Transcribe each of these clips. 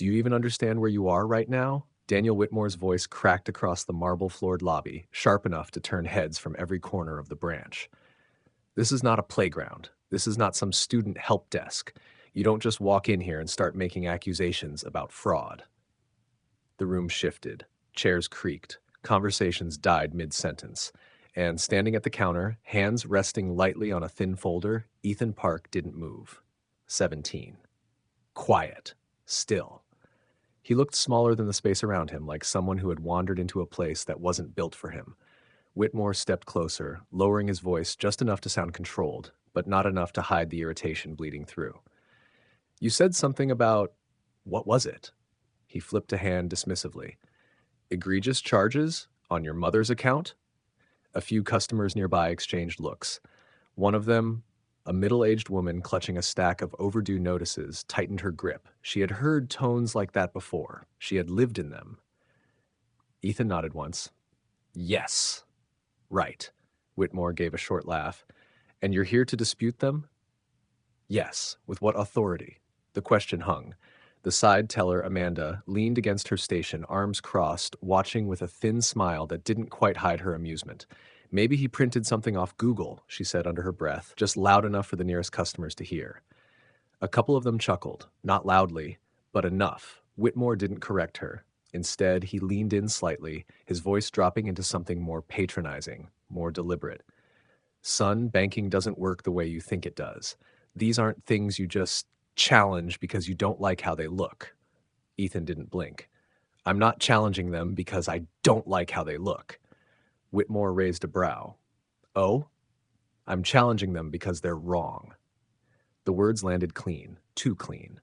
Do you even understand where you are right now? Daniel Whitmore's voice cracked across the marble-floored lobby, sharp enough to turn heads from every corner of the branch. This is not a playground. This is not some student help desk. You don't just walk in here and start making accusations about fraud. The room shifted. Chairs creaked. Conversations died mid-sentence. And standing at the counter, hands resting lightly on a thin folder, Ethan Park didn't move. 17. Quiet. Still. He looked smaller than the space around him, like someone who had wandered into a place that wasn't built for him. Whitmore stepped closer, lowering his voice just enough to sound controlled, but not enough to hide the irritation bleeding through. You said something about... What was it? He flipped a hand dismissively. Egregious charges? On your mother's account? A few customers nearby exchanged looks. One of them, a middle-aged woman clutching a stack of overdue notices, tightened her grip. She had heard tones like that before. She had lived in them. Ethan nodded once. Yes. Right. Whitmore gave a short laugh. And you're here to dispute them? Yes. With what authority? The question hung. The side teller, Amanda, leaned against her station, arms crossed, watching with a thin smile that didn't quite hide her amusement. Maybe he printed something off Google, she said under her breath, just loud enough for the nearest customers to hear. A couple of them chuckled, not loudly, but enough. Whitmore didn't correct her. Instead, he leaned in slightly, his voice dropping into something more patronizing, more deliberate. Son, banking doesn't work the way you think it does. These aren't things you just challenge because you don't like how they look. Ethan didn't blink. I'm not challenging them because I don't like how they look. Whitmore raised a brow. Oh? I'm challenging them because they're wrong. The words landed clean, too clean.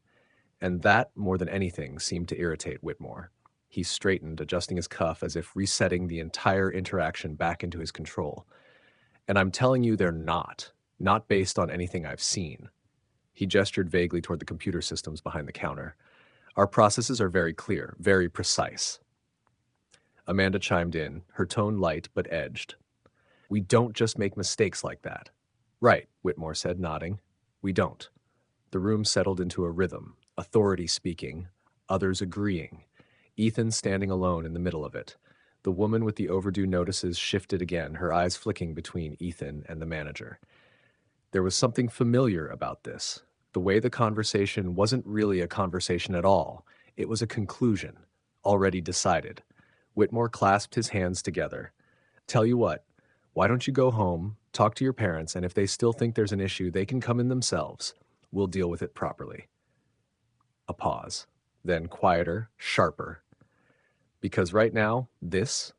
And that, more than anything, seemed to irritate Whitmore. He straightened, adjusting his cuff as if resetting the entire interaction back into his control. And I'm telling you they're not based on anything I've seen. He gestured vaguely toward the computer systems behind the counter. Our processes are very clear, very precise. Amanda chimed in, her tone light but edged. We don't just make mistakes like that. Right, Whitmore said, nodding. We don't. The room settled into a rhythm, authority speaking, others agreeing, Ethan standing alone in the middle of it. The woman with the overdue notices shifted again, her eyes flicking between Ethan and the manager. There was something familiar about this. The way the conversation wasn't really a conversation at all. It was a conclusion, already decided. Whitmore clasped his hands together. Tell you what, why don't you go home, talk to your parents, and if they still think there's an issue, they can come in themselves. We'll deal with it properly. A pause. Then quieter, sharper. Because right now, this,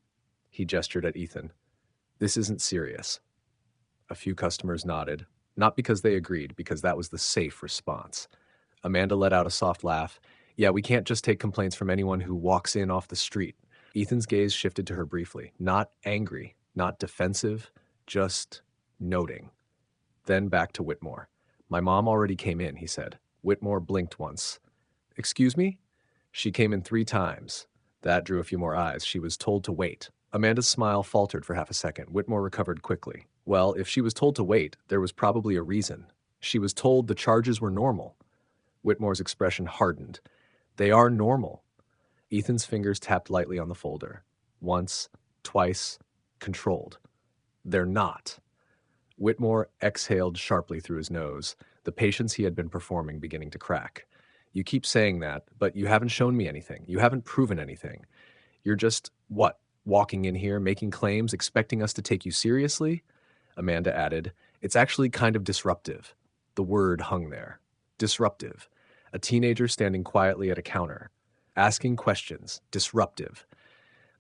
he gestured at Ethan, this isn't serious. A few customers nodded, not because they agreed, because that was the safe response. Amanda let out a soft laugh. Yeah, we can't just take complaints from anyone who walks in off the street. Ethan's gaze shifted to her briefly, not angry, not defensive, just noting. Then back to Whitmore. My mom already came in, he said. Whitmore blinked once. Excuse me? She came in 3 times. That drew a few more eyes. She was told to wait. Amanda's smile faltered for half a second. Whitmore recovered quickly. Well, if she was told to wait, there was probably a reason. She was told the charges were normal. Whitmore's expression hardened. They are normal. Ethan's fingers tapped lightly on the folder. Once, twice, controlled. They're not. Whitmore exhaled sharply through his nose, the patience he had been performing beginning to crack. You keep saying that, but you haven't shown me anything. You haven't proven anything. You're just, what, walking in here, making claims, expecting us to take you seriously? Amanda added, it's actually kind of disruptive. The word hung there. Disruptive. A teenager standing quietly at a counter. Asking questions. Disruptive.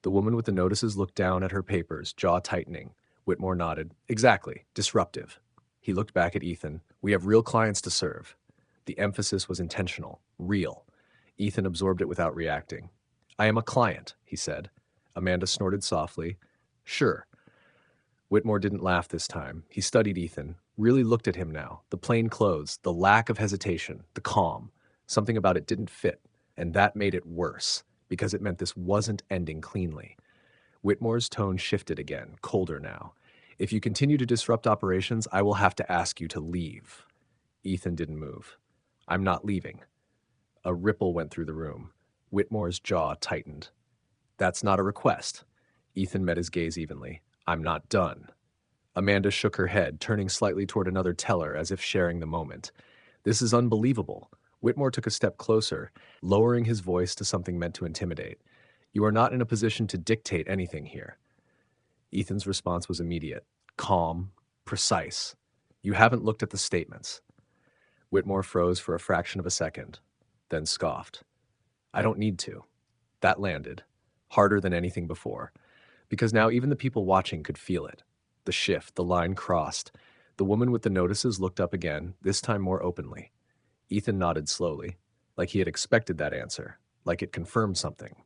The woman with the notices looked down at her papers, jaw tightening. Whitmore nodded. Exactly. Disruptive. He looked back at Ethan. We have real clients to serve. The emphasis was intentional. Real. Ethan absorbed it without reacting. I am a client, he said. Amanda snorted softly. Sure. Whitmore didn't laugh this time. He studied Ethan, really looked at him now. The plain clothes, the lack of hesitation, the calm. Something about it didn't fit, and that made it worse, because it meant this wasn't ending cleanly. Whitmore's tone shifted again, colder now. If you continue to disrupt operations, I will have to ask you to leave. Ethan didn't move. I'm not leaving. A ripple went through the room. Whitmore's jaw tightened. That's not a request. Ethan met his gaze evenly. I'm not done. Amanda shook her head, turning slightly toward another teller as if sharing the moment. This is unbelievable. Whitmore took a step closer, lowering his voice to something meant to intimidate. You are not in a position to dictate anything here. Ethan's response was immediate, calm, precise. You haven't looked at the statements. Whitmore froze for a fraction of a second, then scoffed. I don't need to. That landed, harder than anything before, because now even the people watching could feel it. The shift, the line crossed. The woman with the notices looked up again, this time more openly. Ethan nodded slowly, like he had expected that answer, like it confirmed something.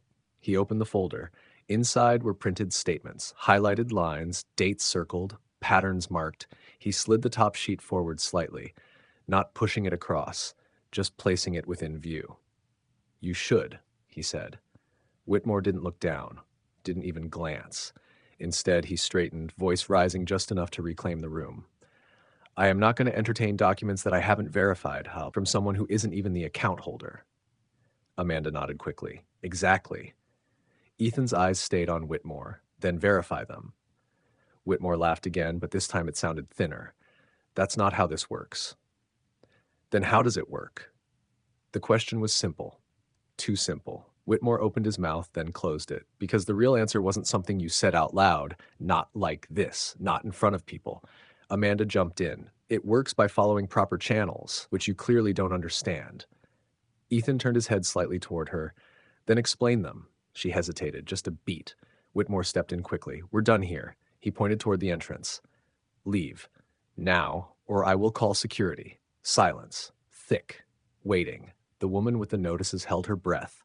He opened the folder. Inside were printed statements, highlighted lines, dates circled, patterns marked. He slid the top sheet forward slightly, not pushing it across, just placing it within view. You should, he said. Whitmore didn't look down, didn't even glance. Instead, he straightened, voice rising just enough to reclaim the room. I am not going to entertain documents that I haven't verified, Hal, from someone who isn't even the account holder. Amanda nodded quickly. Exactly. Ethan's eyes stayed on Whitmore, then verify them. Whitmore laughed again, but this time it sounded thinner. That's not how this works. Then how does it work? The question was simple. Too simple. Whitmore opened his mouth, then closed it, because the real answer wasn't something you said out loud, not like this, not in front of people. Amanda jumped in. It works by following proper channels, which you clearly don't understand. Ethan turned his head slightly toward her, then explained them. She hesitated, just a beat. Whitmore stepped in quickly. We're done here. He pointed toward the entrance. Leave. Now, or I will call security. Silence. Thick. Waiting. The woman with the notices held her breath.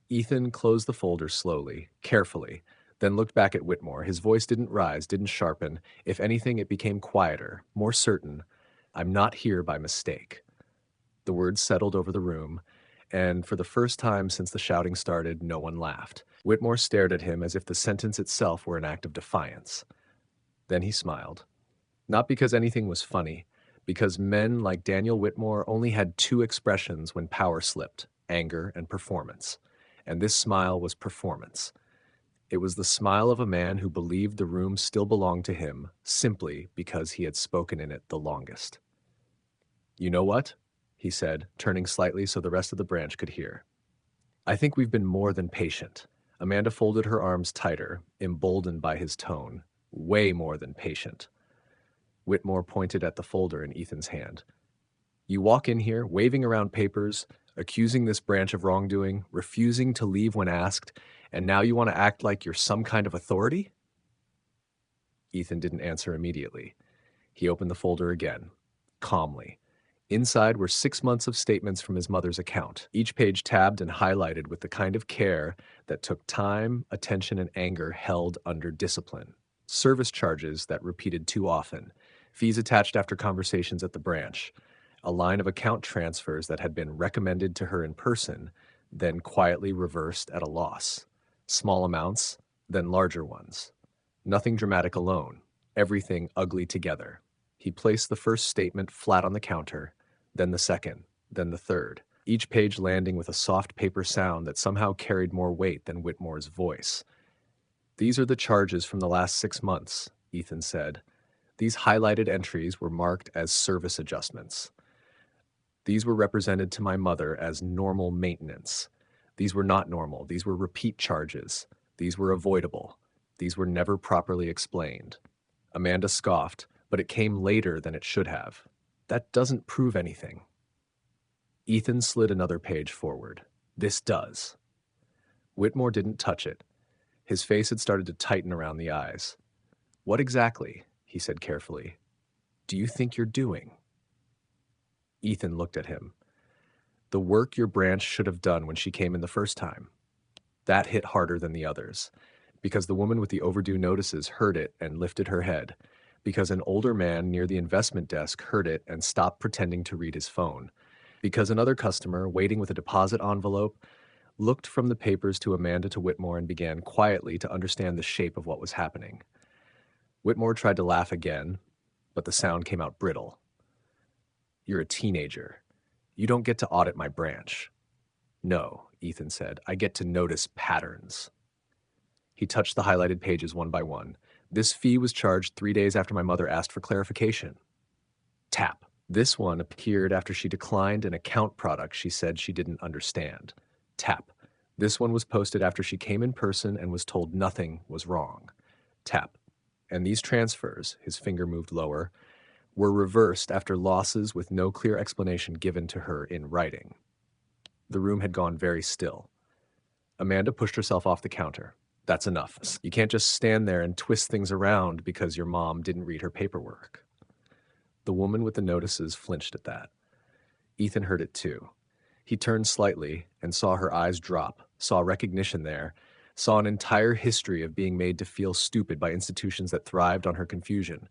Ethan closed the folder slowly, carefully, then looked back at Whitmore. His voice didn't rise, didn't sharpen. If anything, it became quieter, more certain. I'm not here by mistake. The words settled over the room, and for the first time since the shouting started, no one laughed. Whitmore stared at him as if the sentence itself were an act of defiance. Then he smiled. Not because anything was funny, because men like Daniel Whitmore only had two expressions when power slipped, anger and performance. And this smile was performance. It was the smile of a man who believed the room still belonged to him simply because he had spoken in it the longest. You know what? He said, turning slightly so the rest of the branch could hear. I think we've been more than patient. Amanda folded her arms tighter, emboldened by his tone. Way more than patient. Whitmore pointed at the folder in Ethan's hand. You walk in here, waving around papers, accusing this branch of wrongdoing, refusing to leave when asked, and now you want to act like you're some kind of authority? Ethan didn't answer immediately. He opened the folder again, calmly. Inside were 6 months of statements from his mother's account, each page tabbed and highlighted with the kind of care that took time, attention, and anger held under discipline. Service charges that repeated too often, fees attached after conversations at the branch, a line of account transfers that had been recommended to her in person, then quietly reversed at a loss. Small amounts, then larger ones. Nothing dramatic alone, everything ugly together. He placed the first statement flat on the counter, then the second, then the third, each page landing with a soft paper sound that somehow carried more weight than Whitmore's voice. These are the charges from the last 6 months, Ethan said. These highlighted entries were marked as service adjustments. These were represented to my mother as normal maintenance. These were not normal. These were repeat charges. These were avoidable. These were never properly explained. Amanda scoffed, but it came later than it should have. That doesn't prove anything. Ethan slid another page forward. This does. Whitmore didn't touch it. His face had started to tighten around the eyes. What exactly, he said carefully, do you think you're doing? Ethan looked at him. The work your branch should have done when she came in the first time. That hit harder than the others, because the woman with the overdue notices heard it and lifted her head, because an older man near the investment desk heard it and stopped pretending to read his phone, because another customer, waiting with a deposit envelope, looked from the papers to Amanda to Whitmore and began quietly to understand the shape of what was happening. Whitmore tried to laugh again, but the sound came out brittle. You're a teenager. You don't get to audit my branch. No, Ethan said. I get to notice patterns. He touched the highlighted pages one by one. This fee was charged 3 days after my mother asked for clarification. Tap. This one appeared after she declined an account product she said she didn't understand. Tap. This one was posted after she came in person and was told nothing was wrong. Tap. And these transfers, his finger moved lower, were reversed after losses with no clear explanation given to her in writing. The room had gone very still. Amanda pushed herself off the counter. That's enough. You can't just stand there and twist things around because your mom didn't read her paperwork. The woman with the notices flinched at that. Ethan heard it too. He turned slightly and saw her eyes drop, saw recognition there, saw an entire history of being made to feel stupid by institutions that thrived on her confusion.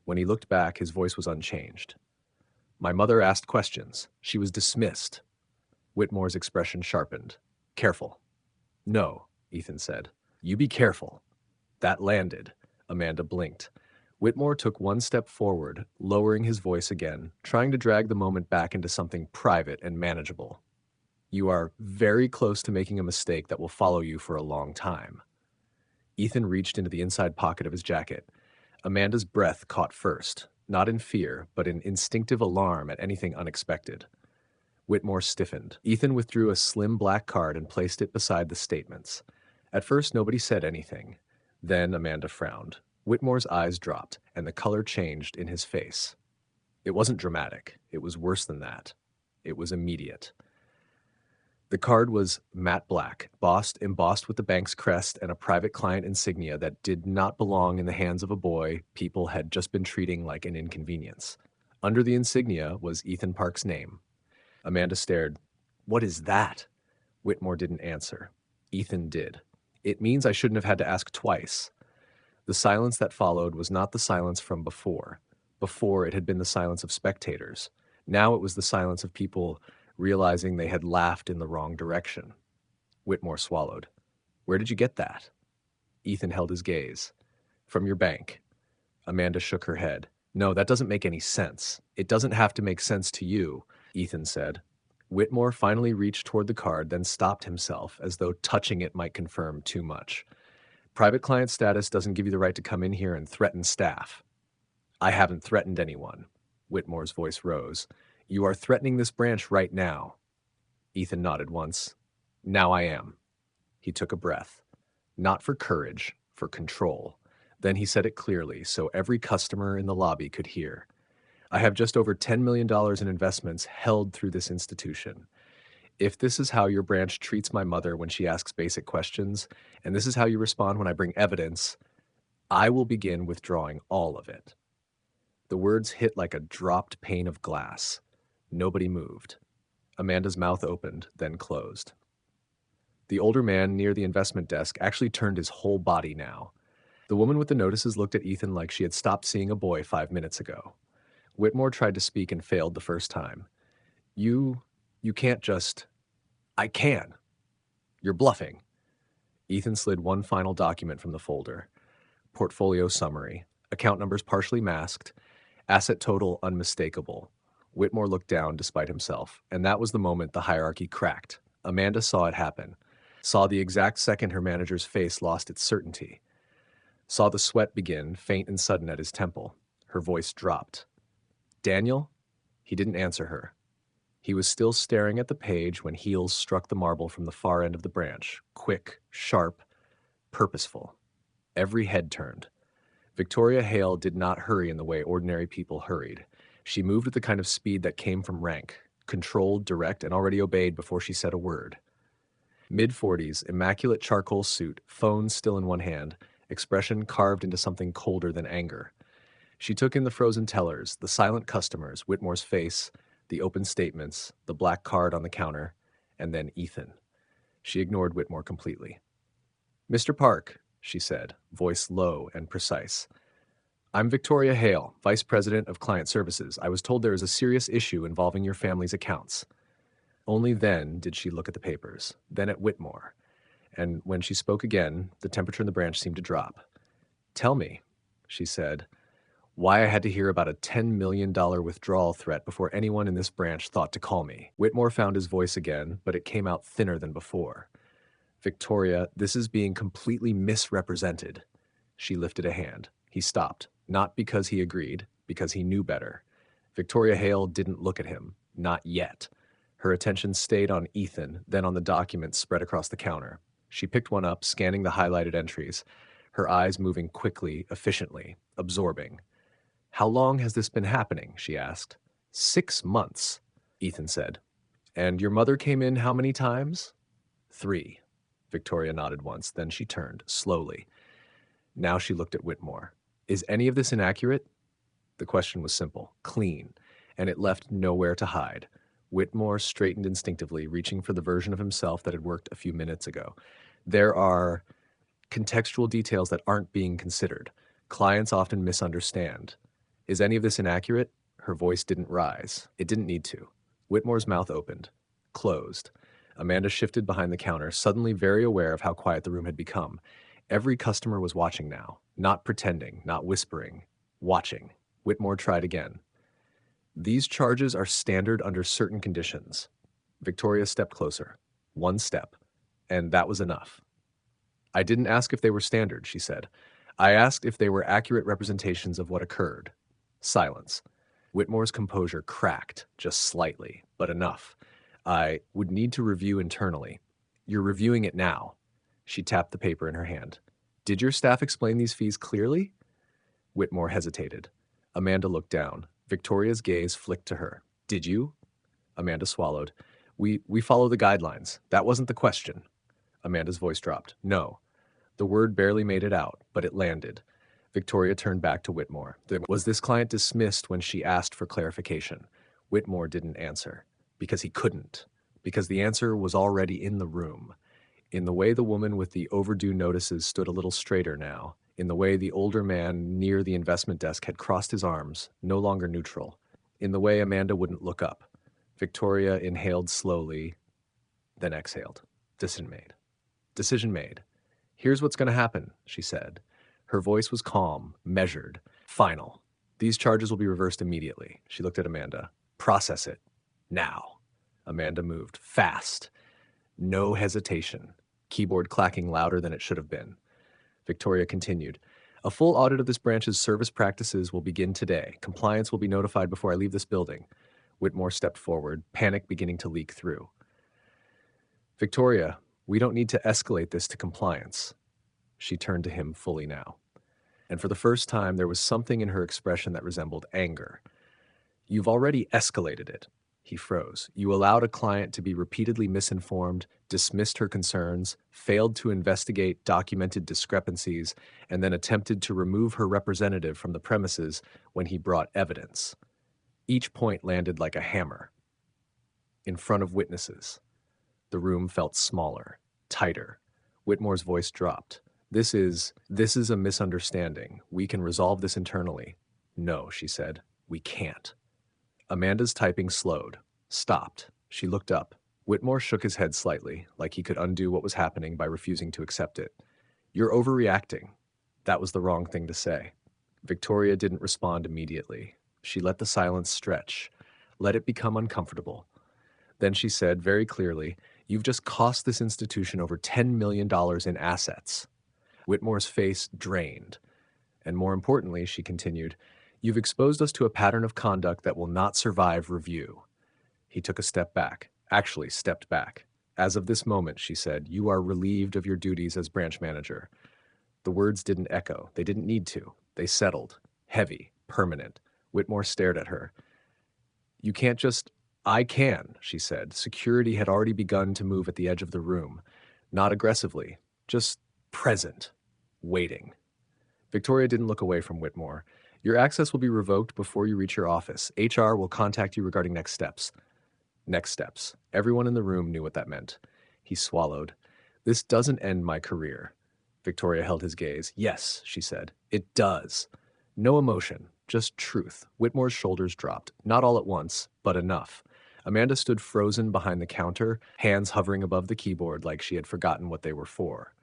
When he looked back, his voice was unchanged. My mother asked questions. She was dismissed. Whitmore's expression sharpened. Careful. No, Ethan said. You be careful. That landed. Amanda blinked. Whitmore took one step forward, lowering his voice again, trying to drag the moment back into something private and manageable. You are very close to making a mistake that will follow you for a long time. Ethan reached into the inside pocket of his jacket. Amanda's breath caught first, not in fear, but in instinctive alarm at anything unexpected. Whitmore stiffened. Ethan withdrew a slim black card and placed it beside the statements. At first, nobody said anything. Then Amanda frowned. Whitmore's eyes dropped, and the color changed in his face. It wasn't dramatic. It was worse than that. It was immediate. The card was matte black, embossed with the bank's crest and a private client insignia that did not belong in the hands of a boy people had just been treating like an inconvenience. Under the insignia was Ethan Park's name. Amanda stared. What is that? Whitmore didn't answer. Ethan did. It means I shouldn't have had to ask twice. The silence that followed was not the silence from before. Before, it had been the silence of spectators. Now it was the silence of people realizing they had laughed in the wrong direction. Whitmore swallowed. Where did you get that? Ethan held his gaze. From your bank. Amanda shook her head. No, that doesn't make any sense. It doesn't have to make sense to you, Ethan said. Whitmore finally reached toward the card, then stopped himself, as though touching it might confirm too much. Private client status doesn't give you the right to come in here and threaten staff. I haven't threatened anyone. Whitmore's voice rose. You are threatening this branch right now. Ethan nodded once. Now I am. He took a breath. Not for courage, for control. Then he said it clearly, so every customer in the lobby could hear. I have just over $10 million in investments held through this institution. If this is how your branch treats my mother when she asks basic questions, and this is how you respond when I bring evidence, I will begin withdrawing all of it. The words hit like a dropped pane of glass. Nobody moved. Amanda's mouth opened, then closed. The older man near the investment desk actually turned his whole body now. The woman with the notices looked at Ethan like she had stopped seeing a boy 5 minutes ago. Whitmore tried to speak and failed the first time. You can't just... I can. You're bluffing. Ethan slid one final document from the folder. Portfolio summary. Account numbers partially masked. Asset total unmistakable. Whitmore looked down despite himself, and that was the moment the hierarchy cracked. Amanda saw it happen. Saw the exact second her manager's face lost its certainty. Saw the sweat begin, faint and sudden at his temple. Her voice dropped. Daniel? He didn't answer her. He was still staring at the page when heels struck the marble from the far end of the branch. Quick, sharp, purposeful. Every head turned. Victoria Hale did not hurry in the way ordinary people hurried. She moved with the kind of speed that came from rank, controlled, direct, and already obeyed before she said a word. Mid-40s, immaculate charcoal suit, phone still in one hand, expression carved into something colder than anger. She took in the frozen tellers, the silent customers, Whitmore's face, the open statements, the black card on the counter, and then Ethan. She ignored Whitmore completely. Mr. Park, she said, voice low and precise. I'm Victoria Hale, Vice President of Client Services. I was told there is a serious issue involving your family's accounts. Only then did she look at the papers, then at Whitmore. And when she spoke again, the temperature in the branch seemed to drop. Tell me, she said, Why I had to hear about a $10 million withdrawal threat before anyone in this branch thought to call me. Whitmore found his voice again, but it came out thinner than before. Victoria, this is being completely misrepresented. She lifted a hand. He stopped, not because he agreed, because he knew better. Victoria Hale didn't look at him, not yet. Her attention stayed on Ethan, then on the documents spread across the counter. She picked one up, scanning the highlighted entries, her eyes moving quickly, efficiently, absorbing. How long has this been happening? She asked. 6 months, Ethan said. And your mother came in how many times? 3. Victoria nodded once, then she turned, slowly. Now she looked at Whitmore. Is any of this inaccurate? The question was simple, clean, and it left nowhere to hide. Whitmore straightened instinctively, reaching for the version of himself that had worked a few minutes ago. There are contextual details that aren't being considered. Clients often misunderstand. Is any of this inaccurate? Her voice didn't rise. It didn't need to. Whitmore's mouth opened, closed. Amanda shifted behind the counter, suddenly very aware of how quiet the room had become. Every customer was watching now, not pretending, not whispering, watching. Whitmore tried again. These charges are standard under certain conditions. Victoria stepped closer. 1 step. And that was enough. I didn't ask if they were standard, she said. I asked if they were accurate representations of what occurred. Silence. Whitmore's composure cracked, just slightly, but enough. I would need to review internally. You're reviewing it now. She tapped the paper in her hand. Did your staff explain these fees clearly? Whitmore hesitated. Amanda looked down. Victoria's gaze flicked to her. Did you? Amanda swallowed. We follow the guidelines. That wasn't the question. Amanda's voice dropped. No. The word barely made it out, but it landed. Victoria turned back to Whitmore. Was this client dismissed when she asked for clarification? Whitmore didn't answer. Because he couldn't. Because the answer was already in the room. In the way the woman with the overdue notices stood a little straighter now. In the way the older man near the investment desk had crossed his arms, no longer neutral. In the way Amanda wouldn't look up. Victoria inhaled slowly, then exhaled. Decision made. Decision made. Here's what's going to happen, she said. Her voice was calm, measured, final. These charges will be reversed immediately. She looked at Amanda. Process it. Now. Amanda moved. Fast. No hesitation. Keyboard clacking louder than it should have been. Victoria continued. A full audit of this branch's service practices will begin today. Compliance will be notified before I leave this building. Whitmore stepped forward, panic beginning to leak through. Victoria, we don't need to escalate this to compliance. She turned to him fully now. And for the first time, there was something in her expression that resembled anger. You've already escalated it. He froze. You allowed a client to be repeatedly misinformed, dismissed her concerns, failed to investigate documented discrepancies, and then attempted to remove her representative from the premises when he brought evidence. Each point landed like a hammer. In front of witnesses. The room felt smaller, tighter. Whitmore's voice dropped. This is a misunderstanding. We can resolve this internally. No, she said. We can't. Amanda's typing slowed, stopped. She looked up. Whitmore shook his head slightly, like he could undo what was happening by refusing to accept it. You're overreacting. That was the wrong thing to say. Victoria didn't respond immediately. She let the silence stretch, let it become uncomfortable. Then she said very clearly, you've just cost this institution over $10 million in assets. Whitmore's face drained. And more importantly, she continued, you've exposed us to a pattern of conduct that will not survive review. He took a step back, actually stepped back. As of this moment, she said, you are relieved of your duties as branch manager. The words didn't echo. They didn't need to. They settled, heavy, permanent. Whitmore stared at her. You can't just... I can, she said. Security had already begun to move at the edge of the room. Not aggressively, just present, waiting. Victoria didn't look away from Whitmore. Your access will be revoked before you reach your office. HR will contact you regarding next steps. Next steps. Everyone in the room knew what that meant. He swallowed. This doesn't end my career. Victoria held his gaze. Yes, she said. It does. No emotion, just truth. Whitmore's shoulders dropped. Not all at once, but enough. Amanda stood frozen behind the counter, hands hovering above the keyboard like she had forgotten what they were for.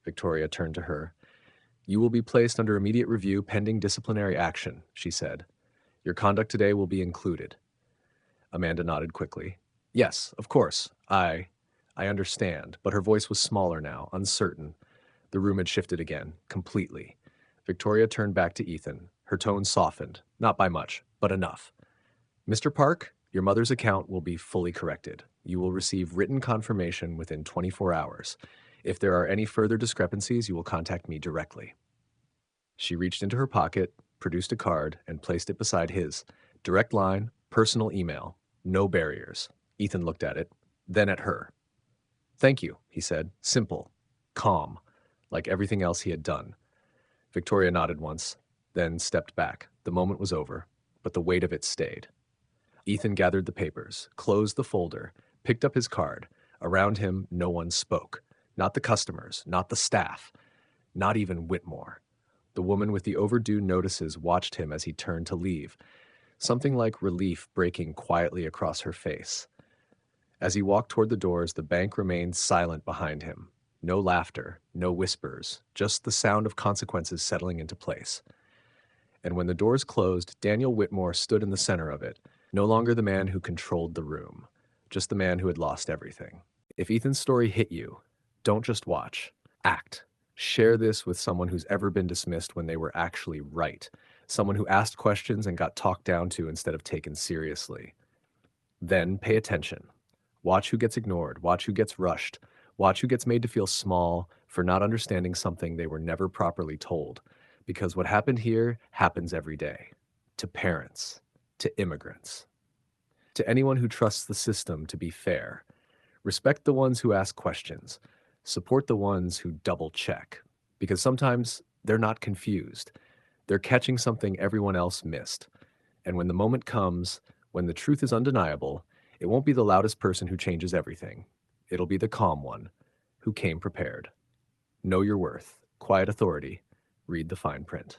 Victoria turned to her. You will be placed under immediate review pending disciplinary action, she said. Your conduct today will be included. Amanda nodded quickly. Yes, of course. I understand, but her voice was smaller now, uncertain. The room had shifted again, completely. Victoria turned back to Ethan. Her tone softened, not by much, but enough. Mr. Park, your mother's account will be fully corrected. You will receive written confirmation within 24 hours. If there are any further discrepancies, you will contact me directly. She reached into her pocket, produced a card, and placed it beside his. Direct line, personal email, no barriers. Ethan looked at it, then at her. Thank you, he said, simple, calm, like everything else he had done. Victoria nodded once, then stepped back. The moment was over, but the weight of it stayed. Ethan gathered the papers, closed the folder, picked up his card. Around him, no one spoke. Not the customers, not the staff, not even Whitmore. The woman with the overdue notices watched him as he turned to leave, something like relief breaking quietly across her face. As he walked toward the doors, the bank remained silent behind him. No laughter, no whispers, just the sound of consequences settling into place. And when the doors closed, Daniel Whitmore stood in the center of it, no longer the man who controlled the room, just the man who had lost everything. If Ethan's story hit you, don't just watch. Act. Share this with someone who's ever been dismissed when they were actually right, someone who asked questions and got talked down to instead of taken seriously. Then pay attention. Watch who gets ignored, watch who gets rushed, watch who gets made to feel small for not understanding something they were never properly told. Because what happened here happens every day. To parents, to immigrants, to anyone who trusts the system to be fair. Respect the ones who ask questions. Support the ones who double check. Because sometimes they're not confused. They're catching something everyone else missed. And when the moment comes, when the truth is undeniable, it won't be the loudest person who changes everything. It'll be the calm one who came prepared. Know your worth. Quiet authority. Read the fine print.